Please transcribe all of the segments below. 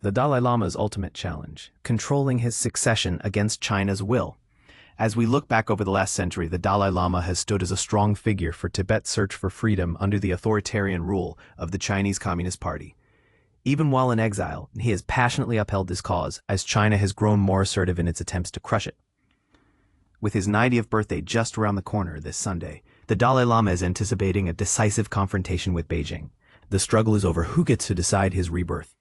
The Dalai Lama's ultimate challenge, controlling his succession against China's will. As we look back over the last century, the Dalai Lama has stood as a strong figure for Tibet's search for freedom under the authoritarian rule of the Chinese Communist Party. Even while in exile, he has passionately upheld this cause as China has grown more assertive in its attempts to crush it. With his 90th birthday just around the corner this Sunday, the Dalai Lama is anticipating a decisive confrontation with Beijing. The struggle is over who gets to decide his rebirth.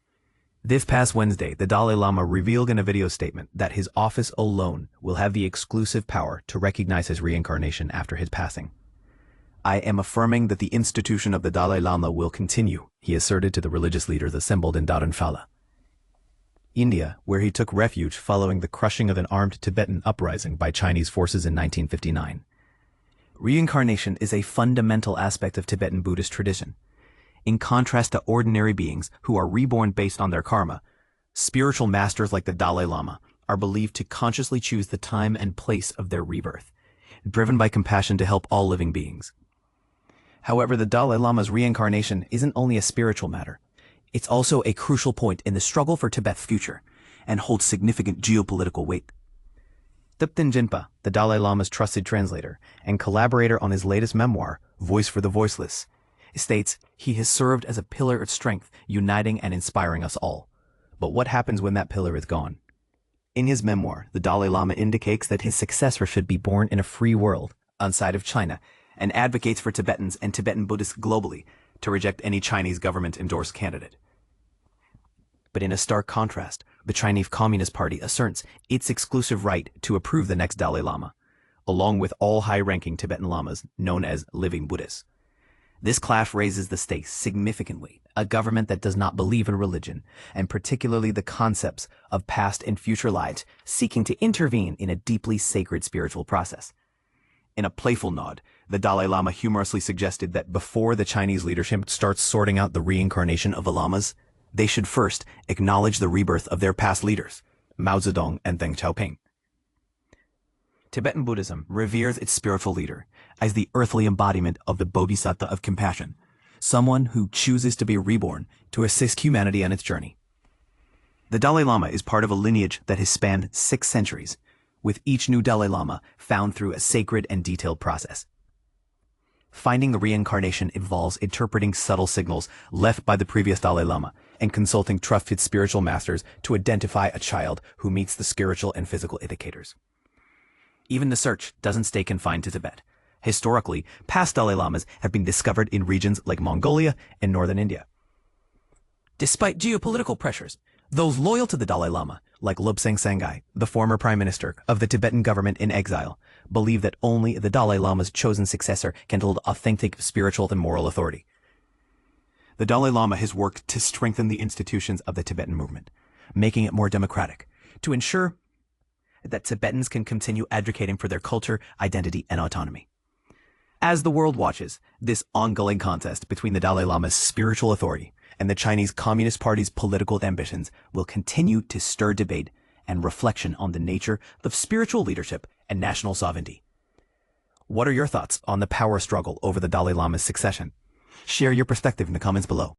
This past Wednesday, the Dalai Lama revealed in a video statement that his office alone will have the exclusive power to recognize his reincarnation after his passing. "I am affirming that the institution of the Dalai Lama will continue," he asserted to the religious leaders assembled in Dharamshala, India, where he took refuge following the crushing of an armed Tibetan uprising by Chinese forces in 1959. Reincarnation is a fundamental aspect of Tibetan Buddhist tradition. In contrast to ordinary beings who are reborn based on their karma, spiritual masters like the Dalai Lama are believed to consciously choose the time and place of their rebirth, driven by compassion to help all living beings. However, the Dalai Lama's reincarnation isn't only a spiritual matter. It's also a crucial point in the struggle for Tibet's future and holds significant geopolitical weight. Thupten Jinpa, the Dalai Lama's trusted translator and collaborator on his latest memoir, Voice for the Voiceless, states he has served as a pillar of strength, uniting and inspiring us all. But what happens when that pillar is gone? In his memoir, the Dalai Lama indicates that his successor should be born in a free world, outside of China, and advocates for Tibetans and Tibetan Buddhists globally to reject any Chinese government-endorsed candidate. But in a stark contrast, the Chinese Communist Party asserts its exclusive right to approve the next Dalai Lama, along with all high-ranking Tibetan Lamas known as living Buddhists. This clash raises the stakes significantly. A government that does not believe in religion, and particularly the concepts of past and future lives, seeking to intervene in a deeply sacred spiritual process. In a playful nod, the Dalai Lama humorously suggested that before the Chinese leadership starts sorting out the reincarnation of the Lamas, they should first acknowledge the rebirth of their past leaders, Mao Zedong and Deng Xiaoping. Tibetan Buddhism reveres its spiritual leader as the earthly embodiment of the Bodhisattva of compassion, someone who chooses to be reborn to assist humanity on its journey. The Dalai Lama is part of a lineage that has spanned 6 centuries, with each new Dalai Lama found through a sacred and detailed process. Finding the reincarnation involves interpreting subtle signals left by the previous Dalai Lama and consulting trusted spiritual masters to identify a child who meets the spiritual and physical indicators. Even the search doesn't stay confined to Tibet. Historically, past Dalai Lamas have been discovered in regions like Mongolia and northern India. Despite geopolitical pressures, those loyal to the Dalai Lama, like Lobsang Sangai, the former prime minister of the Tibetan government in exile, believe that only the Dalai Lama's chosen successor can hold authentic spiritual and moral authority. The Dalai Lama has worked to strengthen the institutions of the Tibetan movement, making it more democratic, to ensure that Tibetans can continue advocating for their culture, identity, and autonomy. As the world watches, this ongoing contest between the Dalai Lama's spiritual authority and the Chinese Communist Party's political ambitions will continue to stir debate and reflection on the nature of spiritual leadership and national sovereignty. What are your thoughts on the power struggle over the Dalai Lama's succession? Share your perspective in the comments below.